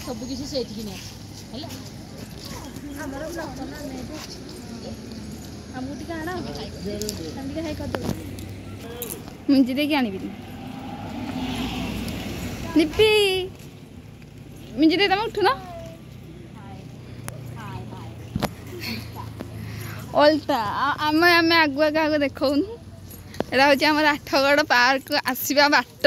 सब किसी से मुझे देखिए आनी निप्पी मुझे दे उठु ना ओल्टा आम आम आगुआ क्या देखौनु एटा हूँ आम आठगड़ पार्क आसवा बाट